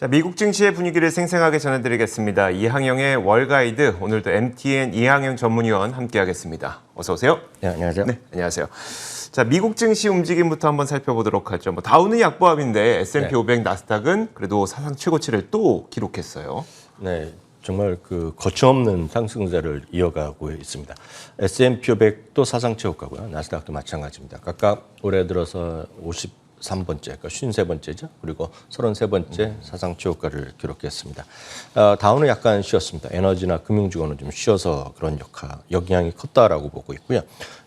자, 미국 증시의 분위기를 생생하게 전해드리겠습니다. 이항영의 월가이드, 오늘도 MTN 이항영 전문위원 함께하겠습니다. 어서 오세요. 네, 안녕하세요. 네, 안녕하세요. 자, 미국 증시 움직임부터 한번 살펴보도록 하죠. 다우는 약보합인데 S&P 500, 나스닥은 그래도 사상 최고치를 또 기록했어요. 네, 정말 그 거침없는 상승세를 이어가고 있습니다. S&P 500도 사상 최고가고요. 나스닥도 마찬가지입니다. 각각 올해 들어서 53번째, 그러니까 53번째죠. 그리고 33번째 사상 최고가를 기록했습니다. 다우는 약간 쉬었습니다. 에너지나 금융주고는 좀 쉬어서 그런 영향이 컸다라고 보고 있고요.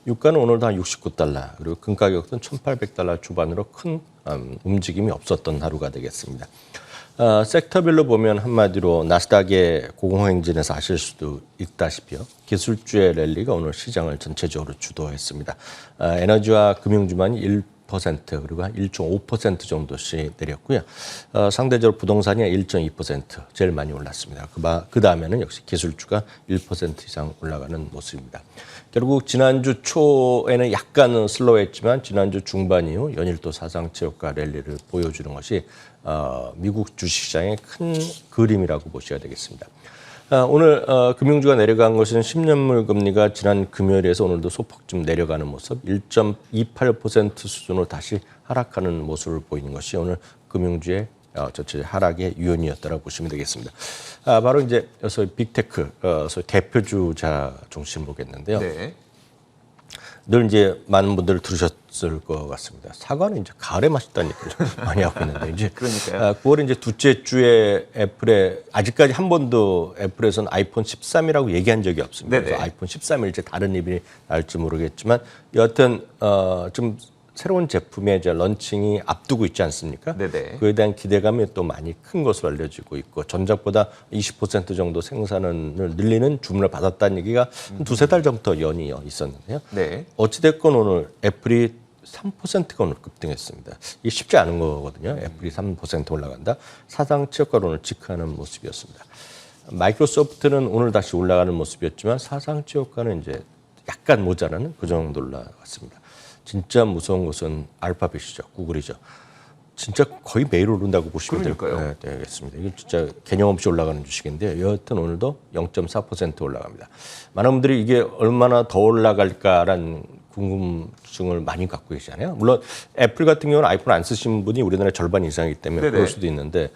유가는 오늘도 한 69달러, 그리고 금 가격은 1,800달러 주반으로 큰 움직임이 없었던 하루가 되겠습니다. 섹터별로 보면 한마디로 나스닥의 고공행진에서 아실 수도 있다시피요. 기술주의 랠리가 오늘 시장을 전체적으로 주도했습니다. 에너지와 금융주만이 1% 그리고 한 1.5% 정도씩 내렸고요. 상대적으로 부동산이 1.2% 제일 많이 올랐습니다. 그 다음에는 역시 기술주가 1% 이상 올라가는 모습입니다. 결국 지난주 초에는 약간은 슬로우했지만 지난주 중반 이후 연일도 사상 최고가 랠리를 보여주는 것이 미국 주식시장의 큰 그림이라고 보셔야 되겠습니다. 오늘 금융주가 내려간 것은 10년물 금리가 지난 금요일에서 오늘도 소폭 좀 내려가는 모습, 1.28% 수준으로 다시 하락하는 모습을 보이는 것이 오늘 금융주의 전체 하락의 유언이었다고 보시면 되겠습니다. 바로 이제 소위 빅테크, 소위 대표주자 중심 보겠는데요. 네. 늘 이제 많은 분들 들으셨을 것 같습니다. 사과는 이제 가을에 맛있다는 얘기를 많이 하고 있는데 이제 그러니까요. 9월에 이제 둘째 주에 애플에 아직까지 한 번도 애플에서는 아이폰 13이라고 얘기한 적이 없습니다. 네네. 그래서 아이폰 13일 이제 다른 이름이 나올지 모르겠지만 여하튼 좀 새로운 제품의 이제 런칭이 앞두고 있지 않습니까? 네네. 그에 대한 기대감이 또 많이 큰 것으로 알려지고 있고 전작보다 20% 정도 생산을 늘리는 주문을 받았다는 얘기가 한 두세 달 전부터 연이어 있었는데요. 네. 어찌됐건 오늘 애플이 3%가 오늘 급등했습니다. 이게 쉽지 않은 거거든요. 애플이 3% 올라간다. 사상 최고가로 오늘 직하는 모습이었습니다. 마이크로소프트는 오늘 다시 올라가는 모습이었지만 사상 최고가는 이제 약간 모자라는 그 정도 올라갔습니다. 진짜 무서운 것은 알파벳이죠. 구글이죠. 진짜 거의 매일 오른다고 보시면 되겠습니다. 이게 진짜 개념 없이 올라가는 주식인데 여하튼 오늘도 0.4% 올라갑니다. 많은 분들이 이게 얼마나 더 올라갈까라는 궁금증을 많이 갖고 계시잖아요. 물론 애플 같은 경우는 아이폰 안 쓰신 분이 우리나라 절반 이상이기 때문에 네네. 그럴 수도 있는데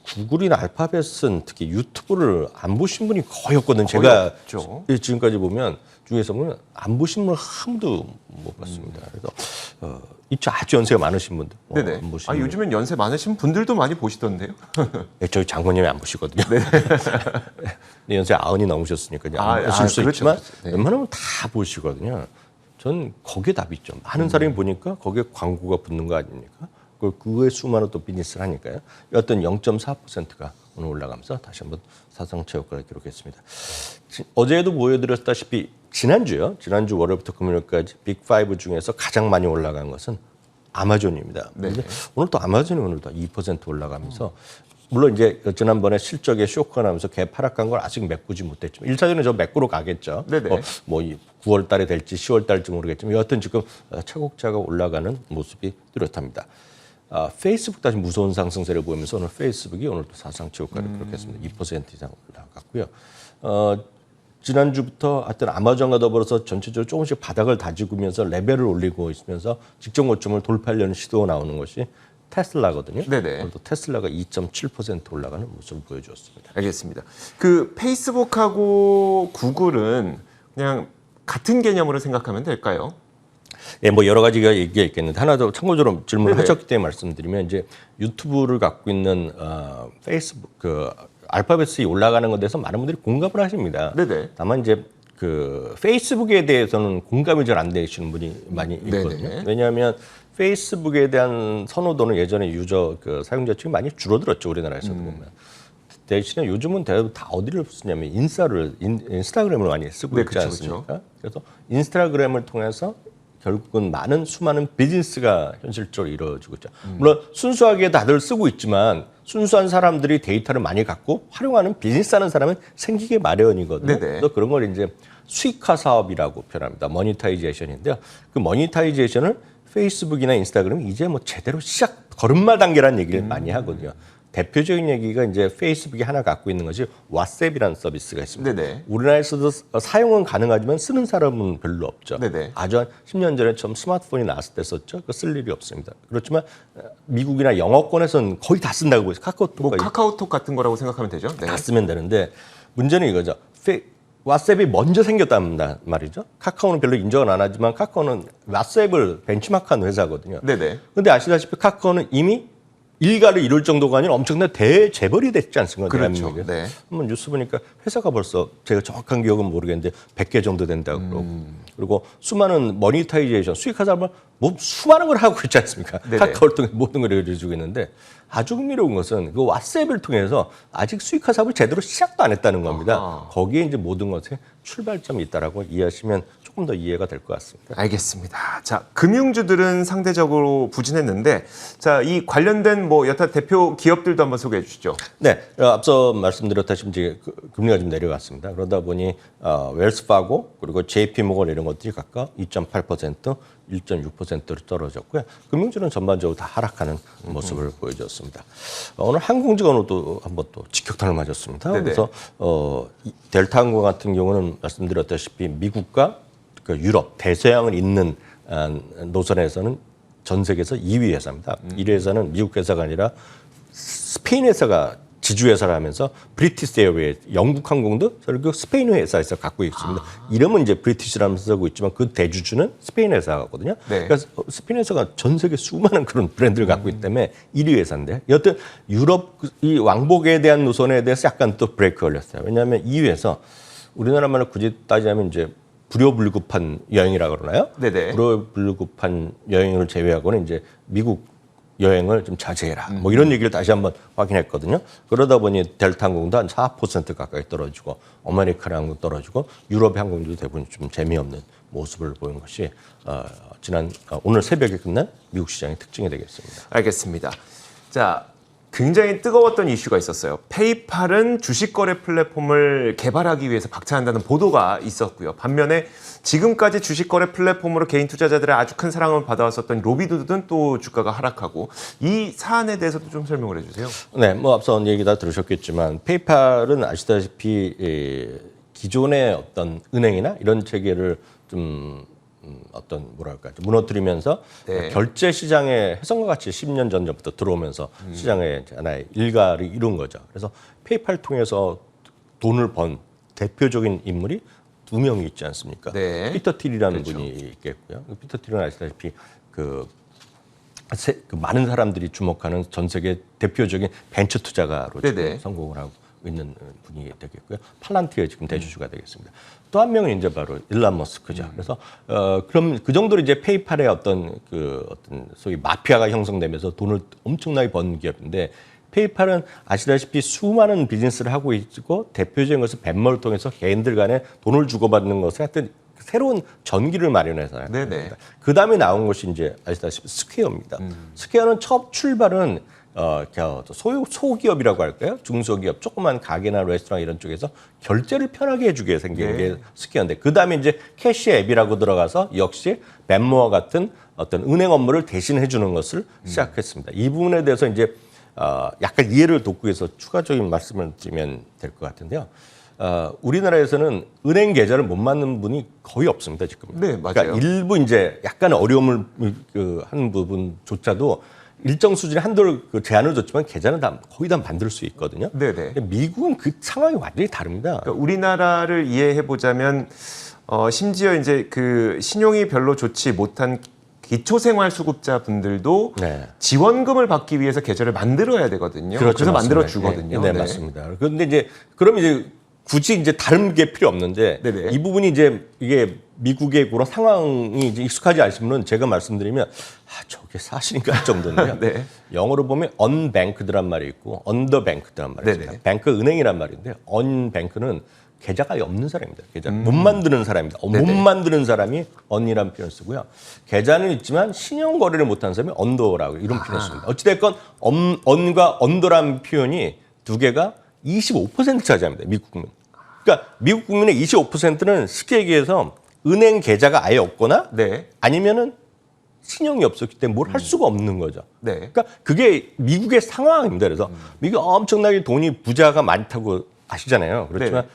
구글이나 알파벳은 특히 유튜브를 안 보신 분이 거의 없거든요. 제가 없죠. 지금까지 보면 중에서 보면 안 보신 분 아무도 못 봤습니다. 그래서 이쪽 아주 연세가 많으신 분들 네네. 안 보시는 요즘엔 연세 많으신 분들도 많이 보시던데요. 네, 저희 장모님이 안 보시거든요. 네. 연세 90이 넘으셨으니까 안 보실 수 그렇죠. 있지만 네. 웬만하면 다 보시거든요. 전 거기에 답이 있죠. 많은 사람이 보니까 거기에 광고가 붙는 거 아닙니까? 그거에 수많은 또 비즈니스를 하니까요. 어떤 0.4%가 오늘 올라가면서 다시 한번 사상 최고가를 기록했습니다. 어제도 보여드렸다시피 지난주 월요일부터 금요일까지 빅5 중에서 가장 많이 올라간 것은 아마존입니다. 네. 오늘 또 아마존이 오늘도 2% 올라가면서 물론 이제 지난번에 실적에 쇼크가 나면서 개 파락한 걸 아직 메꾸지 못했지만 1차전에 저 메꾸러 가겠죠. 네네. 9월 달에 될지 10월 달일지 모르겠지만 여하튼 지금 차곡차곡 올라가는 모습이 뚜렷합니다. 페이스북 다시 무서운 상승세를 보이면서 오늘 페이스북이 오늘도 사상 최고가를 기록했습니다. 2% 이상 올라갔고요. 지난주부터 하여튼 아마존과 더불어서 전체적으로 조금씩 바닥을 다지고면서 레벨을 올리고 있으면서 직전 고점을 돌파하려는 시도가 나오는 것이 테슬라거든요. 네네. 오늘도 테슬라가 2.7% 올라가는 모습을 보여주었습니다. 알겠습니다. 그 페이스북하고 구글은 그냥 같은 개념으로 생각하면 될까요? 예, 뭐 여러 가지가 얘기가 있겠는데 하나 더 참고적으로 질문을 네네. 하셨기 때문에 말씀드리면 이제 유튜브를 갖고 있는 페이스북 알파벳이 올라가는 것에 대해서 많은 분들이 공감을 하십니다. 네네. 다만 이제 그 페이스북에 대해서는 공감이 잘 안 되시는 분이 많이 있거든요. 네네. 왜냐하면 페이스북에 대한 선호도는 예전에 사용자 측이 많이 줄어들었죠. 우리나라에서도 보면. 대신에 요즘은 대부분 다 어디를 쓰냐면 인스타그램을 많이 쓰고 있지 그쵸, 않습니까? 그래서 인스타그램을 통해서 결국은 수많은 비즈니스가 현실적으로 이루어지고 있죠. 물론 순수하게 다들 쓰고 있지만 순수한 사람들이 데이터를 많이 갖고 활용하는 비즈니스하는 사람은 생기게 마련이거든요. 네네. 그래서 그런 걸 이제 수익화 사업이라고 표현합니다. 모니타이제이션인데요. 그 모니타이제이션을 페이스북이나 인스타그램이 이제 뭐 제대로 걸음마 단계라는 얘기를 많이 하거든요. 대표적인 얘기가 이제 페이스북이 하나 갖고 있는 것이 왓츠앱이라는 서비스가 있습니다. 네네. 우리나라에서도 사용은 가능하지만 쓰는 사람은 별로 없죠. 네네. 아주 한 10년 전에 처음 스마트폰이 나왔을 때 썼죠. 그거 쓸 일이 없습니다. 그렇지만 미국이나 영어권에서는 거의 다 쓴다고 보죠. 카카오톡 뭐 카카오톡 같은 거라고 생각하면 되죠. 네. 다 쓰면 되는데 문제는 이거죠. 왓츠앱이 먼저 생겼단 말이죠. 카카오는 별로 인정을 안 하지만 카카오는 왓츠앱을 벤치마크한 회사거든요. 네네. 근데 아시다시피 카카오는 이미 일가를 이룰 정도가 아니라 엄청난 대재벌이 됐지 않습니까? 그렇죠. 대한민국에. 네. 한번 뉴스 보니까 회사가 벌써 제가 정확한 기억은 모르겠는데 100개 정도 된다고 그러고 그리고 수많은 모니타이제이션 수익화 사업을 뭐 수많은 걸 하고 있지 않습니까? 네네. 카카오를 통해 모든 걸 이루어지고 있는데 아주 흥미로운 것은 그 왓츠앱을 통해서 아직 수익화 사업을 제대로 시작도 안 했다는 겁니다. 아하. 거기에 이제 모든 것에 출발점이 있다라고 이해하시면 조금 더 이해가 될 것 같습니다. 알겠습니다. 자, 금융주들은 상대적으로 부진했는데, 자, 이 관련된 뭐 여타 대표 기업들도 한번 소개해 주시죠. 네, 앞서 말씀드렸다시피 이제 금리가 좀 내려갔습니다. 그러다 보니 웰스파고 그리고 JP모건 이런 것들이 각각 2.8%, 1.6%로 떨어졌고요. 금융주는 전반적으로 다 하락하는 모습을 보여줬습니다. 오늘 항공직원으로도 한번 또 직격탄을 맞았습니다. 네네. 그래서 델타항공 같은 경우는 말씀드렸다시피 미국과 그 유럽, 대서양을 잇는 노선에서는 전 세계에서 2위 회사입니다. 1위 회사는 미국 회사가 아니라 스페인 회사가 지주회사를 하면서 브리티시 에어웨이, 영국 항공도 결국 스페인 회사에서 갖고 있습니다. 이름은 이제 브리티시라면서 쓰고 있지만 그 대주주는 스페인 회사거든요. 네. 그래서 스페인 회사가 전 세계 수많은 그런 브랜드를 갖고 있기 때문에 1위 회사인데 여튼 유럽 이 왕복에 대한 노선에 대해서 약간 또 브레이크 걸렸어요. 왜냐하면 2위에서 우리나라 말로 굳이 따지자면 이제 불효불급한 여행이라고 그러나요? 네네. 불효불급한 여행을 제외하고는 이제 미국 여행을 좀 자제해라. 뭐 이런 얘기를 다시 한번 확인했거든요. 그러다 보니 델타 항공도 한 4% 가까이 떨어지고 아메리칸 항공 떨어지고 유럽 항공도 대부분 좀 재미없는 모습을 보인 것이 오늘 새벽에 끝난 미국 시장의 특징이 되겠습니다. 알겠습니다. 자, 굉장히 뜨거웠던 이슈가 있었어요. 페이팔은 주식거래 플랫폼을 개발하기 위해서 박차한다는 보도가 있었고요. 반면에 지금까지 주식거래 플랫폼으로 개인 투자자들의 아주 큰 사랑을 받아왔었던 로비도드는 또 주가가 하락하고 이 사안에 대해서도 좀 설명을 해주세요. 네, 뭐 앞서 얘기 다 들으셨겠지만 페이팔은 아시다시피 기존의 어떤 은행이나 이런 체계를 좀 어떤 뭐랄까 무너뜨리면서 네. 결제 시장에 혜성과 같이 10년 전부터 들어오면서 시장에 하나의 일가를 이룬 거죠. 그래서 페이팔 통해서 돈을 번 대표적인 인물이 2명이 있지 않습니까? 네. 피터 틸이라는 그렇죠. 분이 있겠고요. 피터 틸은 아시다시피 그 많은 사람들이 주목하는 전 세계 대표적인 벤처 투자가로 지금 네네. 성공을 하고 있는 분이 되겠고요. 팔란티의 지금 대주주가 되겠습니다. 또 한 명은 이제 바로 일론 머스크죠. 그래서 그럼 그 정도로 이제 페이팔의 어떤 소위 마피아가 형성되면서 돈을 엄청나게 번 기업인데 페이팔은 아시다시피 수많은 비즈니스를 하고 있고 대표적인 것은 벤머를 통해서 개인들 간에 돈을 주고받는 것을 하여튼 새로운 전기를 마련해서요. 네네. 그 다음에 나온 것이 이제 아시다시피 스퀘어입니다. 스퀘어는 첫 출발은 소기업이라고 할까요? 중소기업, 조그만 가게나 레스토랑 이런 쪽에서 결제를 편하게 해주게 생긴 게 스퀘어인데 그 다음에 이제 캐시 앱이라고 들어가서 역시 벤모와 같은 어떤 은행 업무를 대신 해주는 것을 시작했습니다. 이 부분에 대해서 이제 약간 이해를 돕기 위해서 추가적인 말씀을 드리면 될 것 같은데요. 우리나라에서는 은행 계좌를 못 만드는 분이 거의 없습니다, 지금. 네, 맞아요. 그러니까 일부 이제 약간 어려움을 하는 부분조차도 일정 수준의 한도를 제한을 줬지만 계좌는 거의 다 만들 수 있거든요. 네네. 근데 미국은 그 상황이 완전히 다릅니다. 그러니까 우리나라를 이해해 보자면 심지어 이제 그 신용이 별로 좋지 못한 기초생활수급자 분들도 네. 지원금을 받기 위해서 계좌를 만들어야 되거든요. 그렇죠, 그래서 맞습니다. 만들어 주거든요. 네, 맞습니다. 그런데 이제 그럼 이제 굳이 이제 다른 게 필요 없는데 네네. 이 부분이 이제 이게 미국의 그런 상황이 이제 익숙하지 않으신 분은 제가 말씀드리면 저게 사실인가 할 정도인데요. 네. 영어로 보면 unbanked란 말이 있고 underbanked란 말이 있습니다. 네네. 뱅크 은행이란 말인데 unbanked는 계좌가 없는 사람입니다. 계좌 못 만드는 사람입니다. 못 네네. 만드는 사람이 언이라는 표현을 쓰고요. 계좌는 있지만 신용 거래를 못하는 사람이 언더라고 이런 표현을 씁니다. 어찌됐건 언과 언더라는 표현이 두 개가 25% 차지합니다. 미국 국민. 그러니까 미국 국민의 25%는 쉽게 얘기해서 은행 계좌가 아예 없거나 네. 아니면은 신용이 없었기 때문에 뭘 할 수가 없는 거죠. 네. 그러니까 그게 미국의 상황입니다. 그래서 미국이 엄청나게 돈이 부자가 많다고 아시잖아요. 그렇지만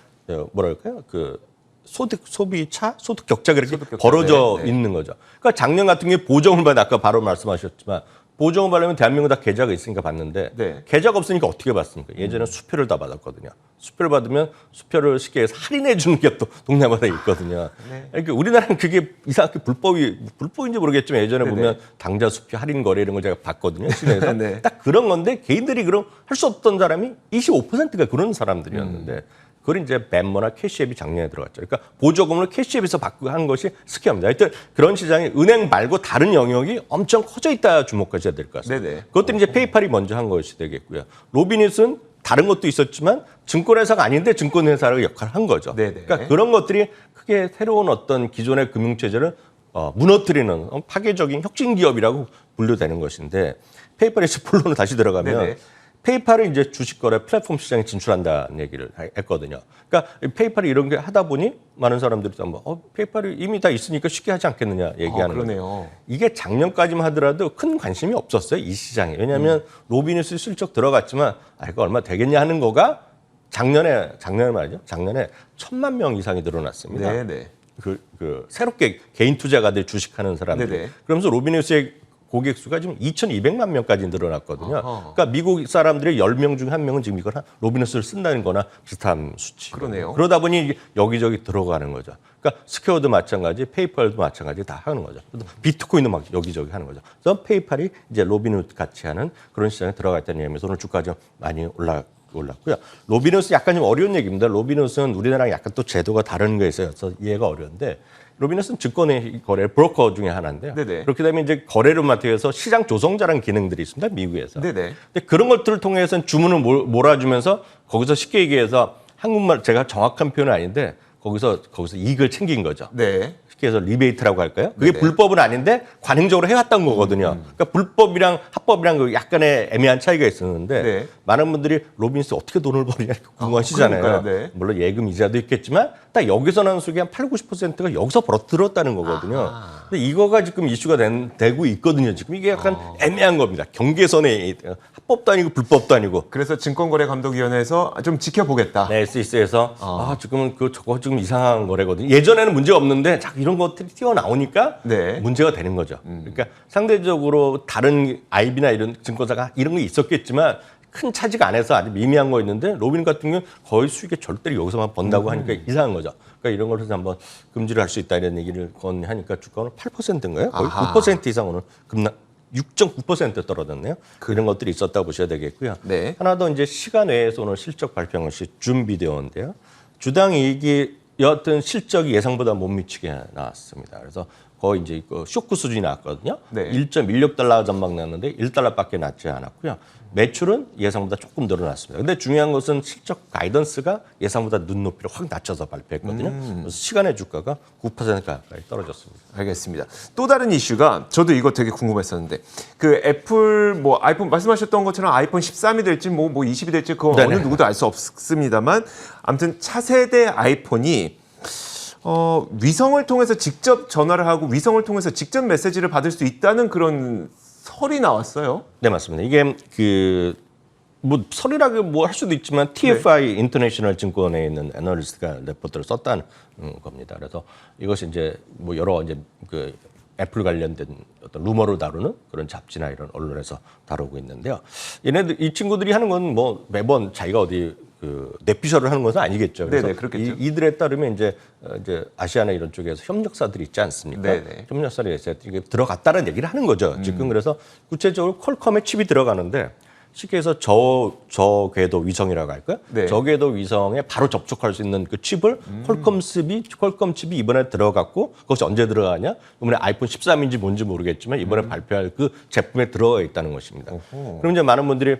뭐랄까요? 그 소득 격차가 이렇게 소득 격차. 벌어져 네. 있는 거죠. 그러니까 작년 같은 경우에 보정을 받아 아까 바로 말씀하셨지만 보정을 받으려면 대한민국 다 계좌가 있으니까 받는데 네. 계좌가 없으니까 어떻게 받습니까? 예전에 수표를 다 받았거든요. 수표를 받으면 수표를 쉽게 해서 할인해 주는 게 또 동네마다 있거든요. 네. 그러니까 우리나라는 그게 이상하게 불법인지 모르겠지만 예전에 네네. 보면 당좌 수표 할인 거래 이런 걸 제가 봤거든요. 시내에서 네. 딱 그런 건데 개인들이 그럼 할 수 없던 사람이 25%가 그런 사람들이었는데 그걸 이제 벤머나 캐시앱이 작년에 들어갔죠. 그러니까 보조금을 캐시앱에서 받고 한 것이 스키입니다. 하여튼 그런 시장이 은행 말고 다른 영역이 엄청 커져 있다 주목하셔야 될 것 같습니다. 네네. 그것들이 이제 페이팔이 먼저 한 것이 되겠고요. 로비닛은 다른 것도 있었지만 증권회사가 아닌데 증권회사를 역할을 한 거죠. 네네. 그러니까 그런 것들이 크게 새로운 어떤 기존의 금융체제를 무너뜨리는 파괴적인 혁신기업이라고 분류되는 것인데 페이팔에서 본론으로 다시 들어가면 네네. 페이팔은 이제 주식거래 플랫폼 시장에 진출한다는 얘기를 했거든요. 그러니까 거래팔이 이런 게 하다 보니 많은 사람들이 페이팔이 이미 다 있으니까 쉽게 하지 않겠느냐 얘기하는 거예요. 그러네요. 이게 작년까지만 하더라도 큰 관심이 없었어요. 이 시장에. 왜냐하면 로비닛이 슬쩍 들어갔지만 이거 얼마 되겠냐 하는 거가 작년에 말이죠. 작년에 1,000만 명 이상이 늘어났습니다. 네네. 새롭게 개인 투자가들 주식하는 사람들. 네네. 그러면서 로비닛의 고객 수가 지금 2,200만 명까지 늘어났거든요. 아하. 그러니까 미국 사람들의 10명 중 1명은 지금 이걸 로비닛을 쓴다는 거나 비슷한 수치. 그러네요. 그러다 보니 이게 여기저기 들어가는 거죠. 그러니까 스퀘어도 마찬가지, 페이팔도 마찬가지 다 하는 거죠. 비트코인도 막 여기저기 하는 거죠. 그래서 페이팔이 이제 로비닛 같이 하는 그런 시장에 들어가 있다는 얘기면서 오늘 주가 좀 많이 올랐고요. 로비닛은 약간 좀 어려운 얘기입니다. 로비닛은 우리나라랑 약간 또 제도가 다른 거에 있어서 이해가 어려운데 로비닛은 증권의 거래 브로커 중에 하나인데요. 네네. 그렇게 되면 이제 거래를 맡아서 시장 조성자라는 기능들이 있습니다. 미국에서. 네네. 근데 그런 것들을 통해서는 주문을 몰아주면서 거기서 쉽게 얘기해서 한국말 제가 정확한 표현은 아닌데 거기서 이익을 챙긴 거죠. 네. 쉽게 해서 리베이트라고 할까요? 그게 네네. 불법은 아닌데 관행적으로 해왔던 거거든요. 그러니까 불법이랑 합법이랑 그 약간의 애매한 차이가 있었는데 네. 많은 분들이 로빈스 어떻게 돈을 버느냐 궁금하시잖아요. 그러니까요. 네. 물론 예금 이자도 있겠지만 딱 여기서 나는 수익이 한 80~90%가 여기서 들었다는 거거든요. 근데 이거가 지금 이슈가 되고 있거든요. 지금 이게 약간 애매한 겁니다. 경계선에 합법도 아니고 불법도 아니고. 그래서 증권거래감독위원회에서 좀 지켜보겠다. 네, SEC에서 지금은 저거 지금 이상한 거래거든요. 예전에는 문제가 없는데 자꾸 이런 것들이 튀어나오니까 네. 문제가 되는 거죠. 그러니까 상대적으로 다른 IB나 이런 증권사가 이런 게 있었겠지만 큰 차지가 안 해서 아주 미미한 거 있는데 로빈 같은 경우는 거의 수익의 절대로 여기서만 번다고 하니까 이상한 거죠. 그러니까 이런 걸 해서 한번 금지를 할 수 있다 이런 얘기를 건하니까 주가는 8%인가요? 거의 아하. 9% 이상 오늘 6.9% 떨어졌네요. 이런 것들이 있었다고 보셔야 되겠고요. 네. 하나 더 이제 시간 외에서 오늘 실적 발표한 것이 준비디오인데요. 주당 이익이 여하튼 실적이 예상보다 못 미치게 나왔습니다. 그래서 거의 이제 쇼크 수준이 나왔거든요. 네. 1.16달러 전망 났는데 1달러밖에 낮지 않았고요. 매출은 예상보다 조금 늘어났습니다. 근데 중요한 것은 실적 가이던스가 예상보다 눈높이를 확 낮춰서 발표했거든요. 그래서 시간의 주가가 9% 가까이 떨어졌습니다. 알겠습니다. 또 다른 이슈가 저도 이거 되게 궁금했었는데 그 애플 아이폰 말씀하셨던 것처럼 아이폰 13이 될지 20이 될지 그건 네네. 어느 누구도 알 수 없습니다만 아무튼 차세대 아이폰이 위성을 통해서 직접 전화를 하고 위성을 통해서 직접 메시지를 받을 수 있다는 그런 설이 나왔어요. 네, 맞습니다. 이게 설이라고 할 수도 있지만 TFI 인터내셔널 증권에 있는 애널리스트가 레포트를 썼다는 겁니다. 그래서 이것이 이제 여러 이제 그 애플 관련된 어떤 루머로 다루는 그런 잡지나 이런 언론에서 다루고 있는데요. 이 친구들이 하는 건 매번 자기가 어디 뇌피셜을 하는 것은 아니겠죠. 그래서 네네, 그렇겠죠. 이들에 따르면 이제 아시아나 이런 쪽에서 협력사들이 있지 않습니까? 네네. 협력사들이 이게 들어갔다는 얘기를 하는 거죠. 지금 그래서 구체적으로 퀄컴의 칩이 들어가는데 쉽게 해서 저궤도 위성이라고 할까요? 네. 저궤도 위성에 바로 접촉할 수 있는 그 칩을 퀄컴 칩이 이번에 들어갔고 그것이 언제 들어가냐? 이번에 아이폰 13인지 뭔지 모르겠지만 이번에 발표할 그 제품에 들어가 있다는 것입니다. 그럼 이제 많은 분들이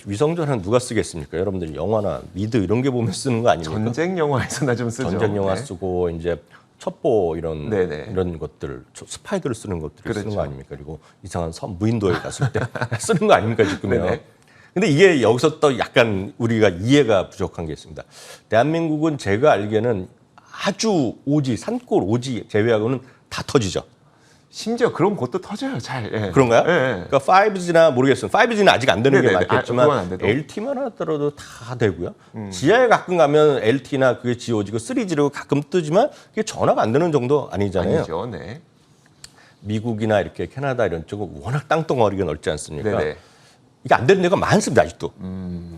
위성 전화는 누가 쓰겠습니까? 여러분들 영화나 미드 이런 게 보면 쓰는 거 아닙니까? 전쟁 영화에서나 좀 쓰죠. 전쟁 영화 네. 쓰고 이제 첩보 네네. 이런 것들 스파이들을 쓰는 것들이 그렇죠. 쓰는 거 아닙니까? 그리고 이상한 무인도에 갔을 때 쓰는 거 아닙니까 지금요? 네네. 근데 이게 여기서 또 약간 우리가 이해가 부족한 게 있습니다. 대한민국은 제가 알기에는 아주 산골 오지 제외하고는 다 터지죠. 심지어 그런 것도 터져요, 잘. 예. 그런가요? 예, 예. 그러니까 5G나 모르겠어요. 5G는 아직 안 되는 게 네네네. 많겠지만 그건 안 돼도. LTE만 하더라도 다 되고요. 지하에 가끔 가면 LTE나 그게 GOG고 3G로 가끔 뜨지만 그게 전화가 안 되는 정도 아니잖아요. 아니죠, 네. 미국이나 이렇게 캐나다 이런 쪽은 워낙 땅덩어리가 넓지 않습니까? 네네. 이게 안 되는 데가 많습니다, 아직도.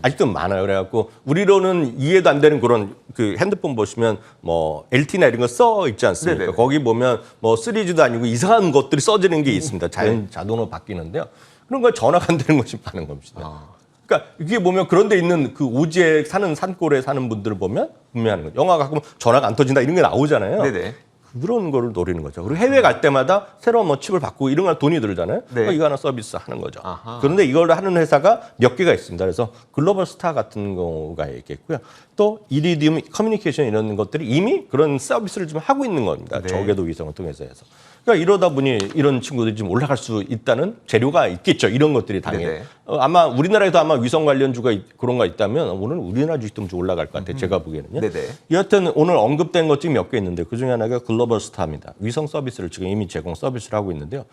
아직도 많아요. 그래갖고 우리로는 이해도 안 되는 그런 그 핸드폰 보시면 뭐 LTE나 이런 거 써 있지 않습니까? 네네네. 거기 보면 뭐 3G도 아니고 이상한 것들이 써지는 게 있습니다. 자동으로 바뀌는데요. 그런 거 전화가 안 되는 것이 많은 겁니다. 그러니까 이게 보면 그런 데 있는 그 오지에 사는 산골에 사는 분들을 보면 분명한 거죠. 영화 가끔 전화가 안 터진다 이런 게 나오잖아요. 네네. 그런 거를 노리는 거죠. 그리고 해외 갈 때마다 새로운 뭐 칩을 바꾸고 이런 걸 돈이 들잖아요. 네. 이거 하나 서비스 하는 거죠. 아하. 그런데 이걸 하는 회사가 몇 개가 있습니다. 그래서 글로벌 스타 같은 경우가 있겠고요. 또 이리디움 커뮤니케이션 이런 것들이 이미 그런 서비스를 좀 하고 있는 겁니다. 네. 저궤도 위성을 통해서 해서. 그러니까 이러다 보니 이런 친구들이 좀 올라갈 수 있다는 재료가 있겠죠. 이런 것들이 당연히. 네네. 아마 우리나라에도 아마 위성 관련주가 그런 거 있다면 오늘 우리나라 주식도 좀 올라갈 것 같아요. 제가 보기에는요. 네네. 여하튼 오늘 언급된 것 중에 몇 개 있는데 그중에 하나가 글로벌 스타입니다. 위성 서비스를 지금 이미 제공 서비스를 하고 있는데요.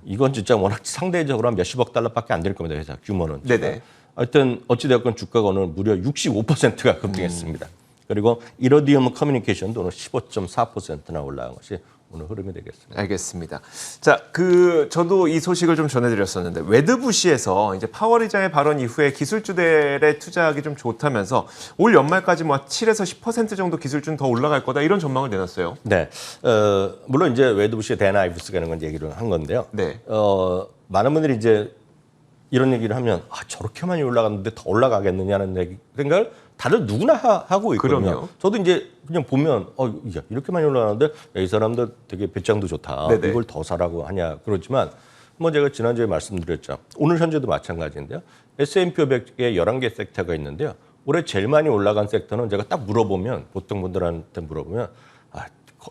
이건 진짜 워낙 상대적으로 한 몇십억 달러밖에 안 될 겁니다. 회사 규모는. 네네. 하여튼 어찌되었건 주가가 오늘 무려 65%가 급등했습니다. 그리고 이러디움 커뮤니케이션도 오늘 15.4%나 올라간 것이 오늘 흐름이 되겠습니다. 알겠습니다. 자, 저도 이 소식을 좀 전해드렸었는데 웨드부시에서 이제 파월 의장의 발언 이후에 기술주들에 투자하기 좀 좋다면서 올 연말까지 뭐 7에서 10% 정도 기술주는 더 올라갈 거다 이런 전망을 내놨어요. 네, 물론 이제 웨드부시의 댄 아이브스가 이런 건 얘기를 한 건데요. 네. 많은 분들이 이제 이런 얘기를 하면 저렇게 많이 올라갔는데 더 올라가겠느냐는 생각을 다들 누구나 하고 있거든요. 그럼요. 저도 이제 그냥 보면 야, 이렇게 많이 올라가는데 야, 이 사람들 되게 배짱도 좋다. 네네. 이걸 더 사라고 하냐 그러지만 뭐 제가 지난주에 말씀드렸죠. 오늘 현재도 마찬가지인데요. S&P 500에 11개 섹터가 있는데요. 올해 제일 많이 올라간 섹터는 제가 딱 물어보면 보통 분들한테 물어보면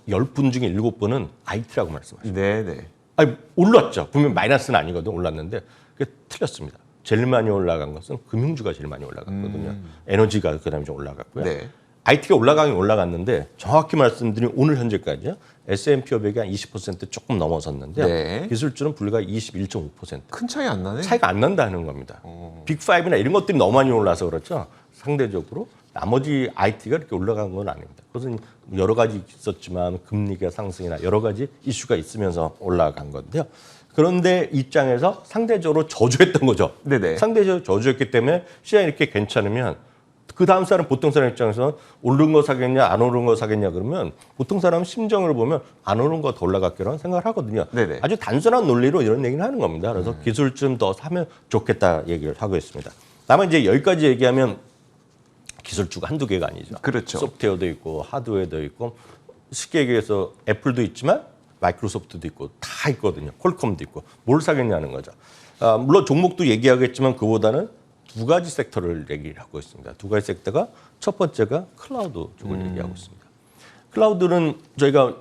10분 중에 7분은 IT라고 말씀하십니다. 네네. 아니, 올랐죠. 분명 마이너스는 아니거든. 올랐는데 그게 틀렸습니다. 제일 많이 올라간 것은 금융주가 제일 많이 올라갔거든요. 에너지가 그다음에 좀 올라갔고요. 네. IT가 올라가긴 올라갔는데 정확히 말씀드리면 오늘 현재까지요. S&P 500이 한 20% 조금 넘어섰는데 네. 기술주는 불과 21.5%. 큰 차이 안 나네. 차이가 안 난다는 겁니다. 빅5나 이런 것들이 너무 많이 올라서 그렇죠. 상대적으로 나머지 IT가 이렇게 올라간 건 아닙니다. 그것은 여러 가지 있었지만 금리가 상승이나 여러 가지 이슈가 있으면서 올라간 건데요. 그런데 입장에서 상대적으로 저조했던 거죠. 네네. 상대적으로 저조했기 때문에 시장이 이렇게 괜찮으면 그 다음 사람 보통 사람 입장에서 오른 거 사겠냐 안 오른 거 사겠냐 그러면 보통 사람 심정을 보면 안 오른 거 더 올라갔기라는 생각을 하거든요. 네네. 아주 단순한 논리로 이런 얘기를 하는 겁니다. 그래서 기술 좀 더 사면 좋겠다 얘기를 하고 있습니다. 다만 이제 여기까지 얘기하면 기술주가 한두 개가 아니죠. 그렇죠. 소프트웨어도 있고 하드웨어도 있고 쉽게 얘기해서 애플도 있지만 마이크로소프트도 있고 다 있거든요. 퀄컴도 있고 뭘 사겠냐는 거죠. 물론 종목도 얘기하겠지만 그보다는 두 가지 섹터를 얘기하고 있습니다. 두 가지 섹터가 첫 번째가 클라우드 쪽을 얘기하고 있습니다. 클라우드는 저희가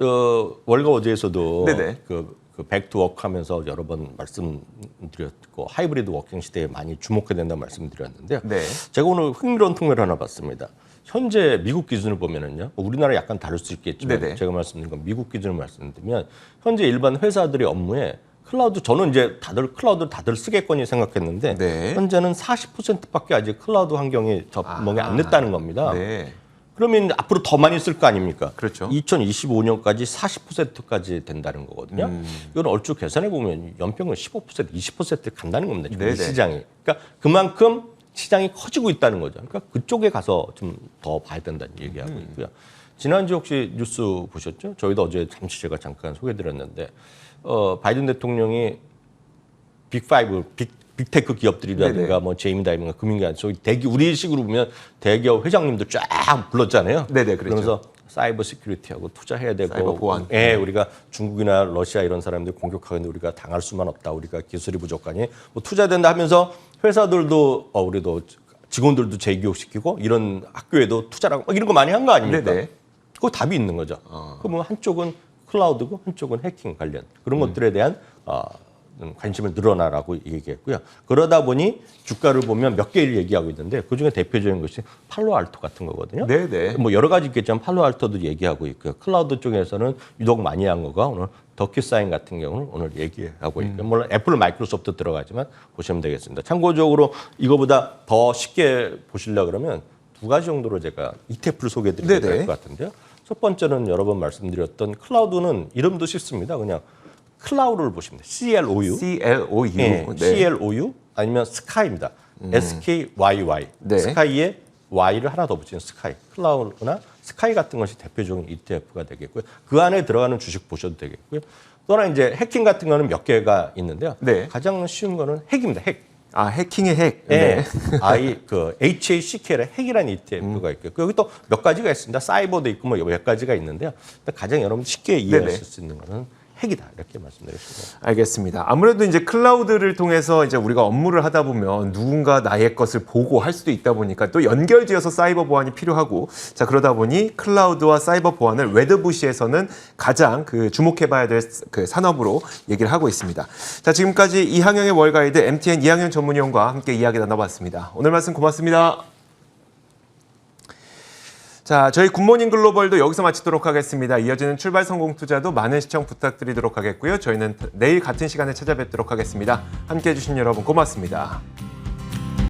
월가 어제에서도 네네. 그 백투워크 하면서 여러 번 말씀드렸고 하이브리드 워킹 시대에 많이 주목해야 된다고 말씀드렸는데요. 네. 제가 오늘 흥미로운 통계를 하나 봤습니다. 현재 미국 기준을 보면은요, 우리나라 약간 다를 수 있겠지만 네네. 제가 말씀드린 건 미국 기준을 말씀드리면 현재 일반 회사들의 업무에 클라우드 저는 이제 다들 쓰겠거니 생각했는데 네. 현재는 40%밖에 아직 클라우드 환경에 접목이 안 됐다는 겁니다. 네. 그러면 앞으로 더 많이 쓸 거 아닙니까? 그렇죠. 2025년까지 40%까지 된다는 거거든요. 이건 얼추 계산해 보면 연평균 15%, 20% 간다는 겁니다. 지금 이 네네. 시장이. 그러니까 그만큼 시장이 커지고 있다는 거죠. 그러니까 그쪽에 가서 좀 더 봐야 된다는 얘기하고 있고요. 지난주 혹시 뉴스 보셨죠? 저희도 어제 잠시 제가 잠깐 소개드렸는데 바이든 대통령이 빅5, 빅테크 기업들이라든가 네네. 뭐 제이미 다이먼가 금융기관 저희 우리식으로 보면 대기업 회장님들 쫙 불렀잖아요. 네네, 그렇죠. 그러면서 사이버 시큐리티하고 투자해야 되고, 사이버 보안. 예, 우리가 중국이나 러시아 이런 사람들 공격하는데 우리가 당할 수만 없다. 우리가 기술이 부족하니 뭐 투자된다 하면서 회사들도 우리도 직원들도 재교육시키고 이런 학교에도 투자라고 막 이런 거 많이 한 거 아닙니까? 네네. 그거 답이 있는 거죠. 그러면 한쪽은 클라우드고 한쪽은 해킹 관련 그런 것들에 대한 관심을 늘어나라고 얘기했고요. 그러다 보니 주가를 보면 몇 개를 얘기하고 있는데 그중에 대표적인 것이 팔로알토 같은 거거든요. 네네. 뭐 여러 가지 있겠지만 팔로알토도 얘기하고 있고요. 클라우드 쪽에서는 유독 많이 한 거가 오늘 더큐사인 같은 경우는 오늘 얘기하고 있고요. 물론 애플, 마이크로소프트 들어가지만 보시면 되겠습니다. 참고적으로 이거보다 더 쉽게 보시려 그러면 두 가지 정도로 제가 ETF를 소개해드리면 될 것 같은데요. 첫 번째는 여러 번 말씀드렸던 클라우드는 이름도 쉽습니다. 그냥 클라우드를 보시면 돼요. CLOU. CLOU. 네. 네. CLOU 아니면 스카이입니다. SKYY. 네. 스카이에 Y를 하나 더 붙이는 스카이. 클라우드나 스카이 같은 것이 대표적인 ETF가 되겠고요. 그 안에 들어가는 주식 보셔도 되겠고요. 또 하나 이제 해킹 같은 거는 몇 개가 있는데요. 네. 가장 쉬운 거는 핵입니다. 핵. 아, 해킹의 핵. 네. HACK의 핵이라는 ETF가 있고요. 여기 또 몇 가지가 있습니다. 사이버도 있고 뭐 몇 가지가 있는데요. 가장 여러분 쉽게 이해하실 수 있는 거는 핵이다 이렇게 말씀드리겠습니다. 알겠습니다. 아무래도 이제 클라우드를 통해서 이제 우리가 업무를 하다 보면 누군가 나의 것을 보고 할 수도 있다 보니까 또 연결지어서 사이버 보안이 필요하고 자 그러다 보니 클라우드와 사이버 보안을 웨드부시에서는 가장 그 주목해봐야 될 그 산업으로 얘기를 하고 있습니다. 자 지금까지 이항영의 월가이드 MTN 이항영 전문위원과 함께 이야기 나눠봤습니다. 오늘 말씀 고맙습니다. 자, 저희 굿모닝 글로벌도 여기서 마치도록 하겠습니다. 이어지는 출발 성공 투자도 많은 시청 부탁드리도록 하겠고요. 저희는 내일 같은 시간에 찾아뵙도록 하겠습니다. 함께해 주신 여러분 고맙습니다.